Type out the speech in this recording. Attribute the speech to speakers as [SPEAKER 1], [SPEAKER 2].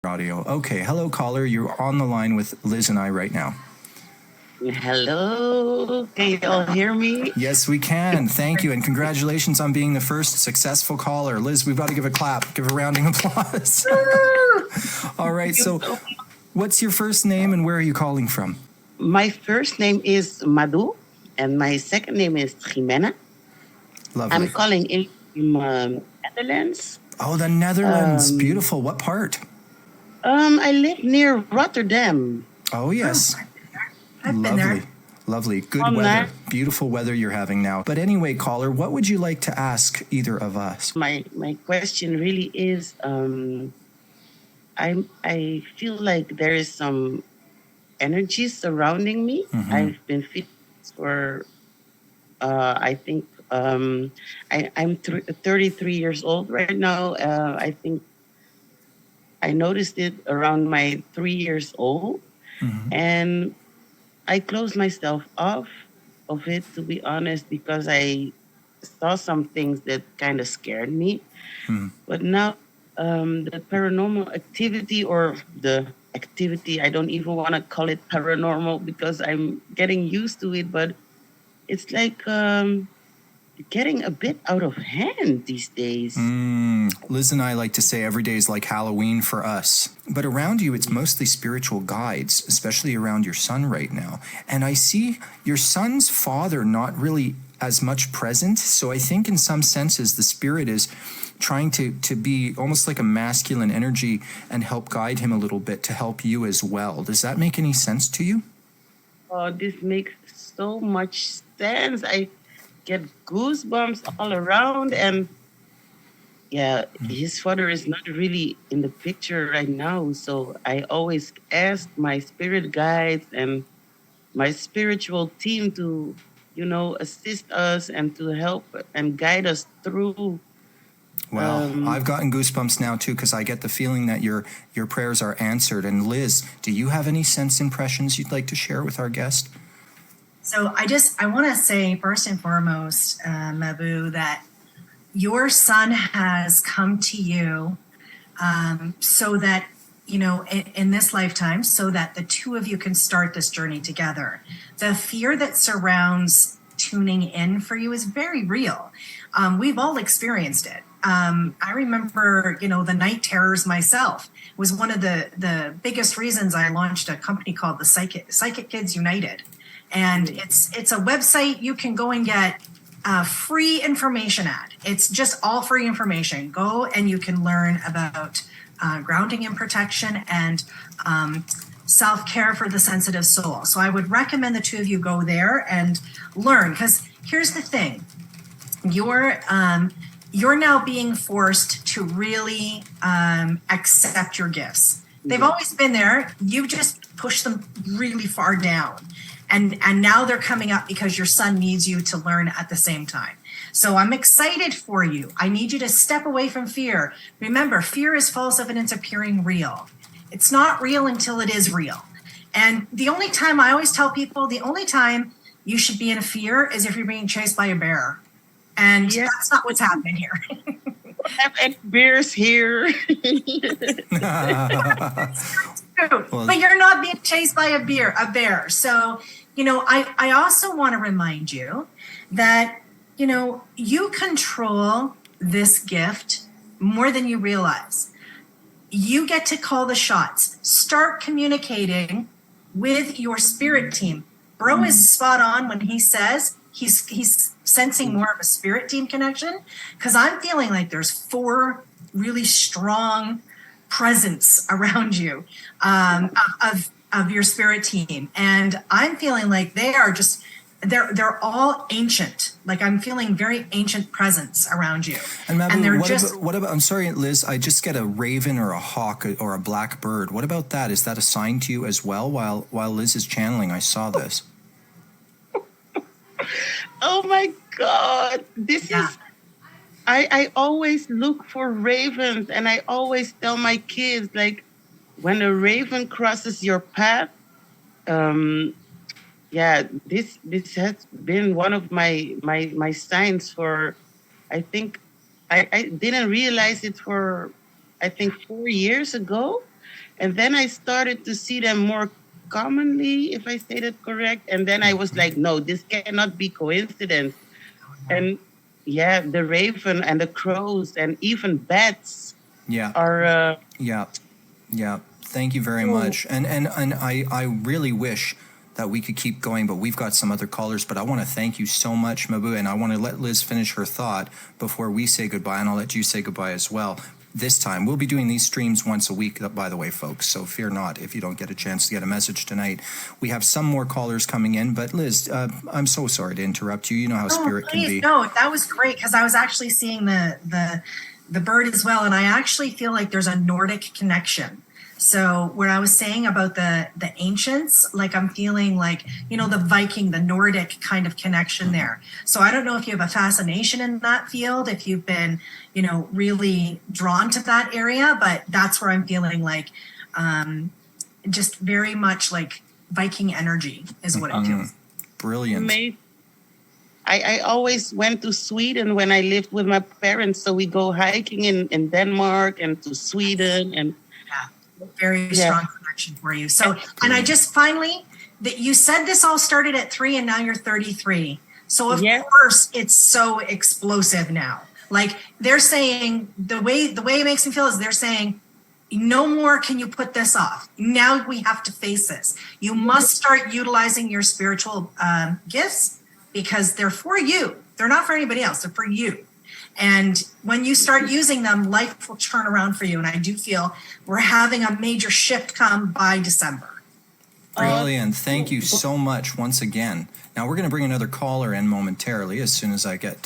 [SPEAKER 1] Audio. Okay, hello caller. You're on the line with Liz and I right now.
[SPEAKER 2] Hello, can you all hear me?
[SPEAKER 1] Yes, we can. Thank you, and congratulations on being the first successful caller. Liz, we've got to give a clap, give a rounding applause. All right, so what's your first name and where are you calling from?
[SPEAKER 2] My first name is Madhu, and my second name is Jimena.
[SPEAKER 1] Lovely.
[SPEAKER 2] I'm calling in from Netherlands.
[SPEAKER 1] Oh, the Netherlands. Beautiful. What part?
[SPEAKER 2] I live near Rotterdam.
[SPEAKER 1] Oh, yes.
[SPEAKER 3] I've been there.
[SPEAKER 1] Lovely. Good weather. Beautiful weather you're having now. But anyway, caller, what would you like to ask either of us?
[SPEAKER 2] My question really is, I feel like there is some energy surrounding me.
[SPEAKER 1] Mm-hmm.
[SPEAKER 2] I've been feeling this for, I think, I'm 33 years old right now. I think I noticed it around my 3 years old.
[SPEAKER 1] Mm-hmm.
[SPEAKER 2] And I closed myself off of it, to be honest, because I saw some things that kind of scared me. But now the paranormal activity, or the activity, I don't even want to call it paranormal because I'm getting used to it, but it's like getting a bit out of hand these days.
[SPEAKER 1] Liz and I like to say every day is like Halloween for us. But around you, it's mostly spiritual guides, especially around your son right now. And I see your son's father not really as much present. So I think in some senses, the spirit is trying to be almost like a masculine energy and help guide him a little bit to help you as well. Does that make any sense to you?
[SPEAKER 2] Oh, this makes so much sense. I get goosebumps all around, and yeah, his father is not really in the picture right now, so I always ask my spirit guides and my spiritual team to assist us and to help and guide us through.
[SPEAKER 1] Well, I've gotten goosebumps now too, because I get the feeling that your prayers are answered. And Liz, do you have any sense impressions you'd like to share with our guest?
[SPEAKER 3] So I want to say first and foremost, Mabu, that your son has come to you so that, in this lifetime, so that the two of you can start this journey together. The fear that surrounds tuning in for you is very real. We've all experienced it. I remember, the night terrors myself was one of the biggest reasons I launched a company called the Psychic Kids United. And it's a website you can go and get free information at. It's just all free information. Go and you can learn about grounding and protection and self-care for the sensitive soul. So I would recommend the two of you go there and learn, because here's the thing. You're now being forced to really accept your gifts. They've always been there. You just push them really far down. And now they're coming up because your son needs you to learn at the same time. So I'm excited for you. I need you to step away from fear. Remember, fear is false evidence appearing real. It's not real until it is real. And the only time, I always tell people, the only time you should be in a fear is if you're being chased by a bear. And that's not what's happening here.
[SPEAKER 2] Have any bears here?
[SPEAKER 3] But you're not being chased by a bear. So, I also want to remind you that, you control this gift more than you realize. You get to call the shots. Start communicating with your spirit team. Brough is spot on when he says he's sensing more of a spirit team connection, because I'm feeling like there's 4 really strong presence around you of your spirit team, and I'm feeling like they are just they're all ancient. Like I'm feeling very ancient presence around you.
[SPEAKER 1] And Mabu, what about I'm sorry, Liz, I just get a raven or a hawk or a black bird. What about that? Is that a sign to you as well? While Liz is channeling, I saw this.
[SPEAKER 2] Oh my God, this is. I always look for ravens, and I always tell my kids, like, when a raven crosses your path, this has been one of my signs for, I think, I didn't realize it for, I think 4 years ago, And then I started to see them more commonly, if I say that correct. And then I was like, no, this cannot be coincidence. And yeah, the raven and the crows and even bats
[SPEAKER 1] Yeah.
[SPEAKER 2] are.
[SPEAKER 1] Yeah. Yeah. Thank you very much. And I really wish that we could keep going, but we've got some other callers. But I want to thank you so much, Mabu, and I want to let Liz finish her thought before we say goodbye, and I'll let you say goodbye as well. This time, we'll be doing these streams once a week, by the way, folks, so fear not if you don't get a chance to get a message tonight. We have some more callers coming in, but Liz, I'm so sorry to interrupt you. You know how spirit can be.
[SPEAKER 3] No, that was great, because I was actually seeing the bird as well, and I actually feel like there's a Nordic connection. So where I was saying about the ancients, like I'm feeling like, you know, the Viking, the Nordic kind of connection there. So I don't know if you have a fascination in that field, if you've been, you know, really drawn to that area, but that's where I'm feeling like just very much like Viking energy is what it feels.
[SPEAKER 1] Brilliant.
[SPEAKER 2] I always went to Sweden when I lived with my parents. So we go hiking in Denmark and to Sweden and
[SPEAKER 3] very strong connection for you. So, and I just finally, that you said this all started at 3 and now you're 33. So of course it's so explosive now. Like they're saying the way it makes me feel is they're saying, no more can you put this off. Now we have to face this. You must start utilizing your spiritual gifts because they're for you. They're not for anybody else. They're for you. And when you start using them, life will turn around for you. And I do feel we're having a major shift come by December.
[SPEAKER 1] Brilliant. Thank you so much once again. Now we're going to bring another caller in momentarily as soon as I get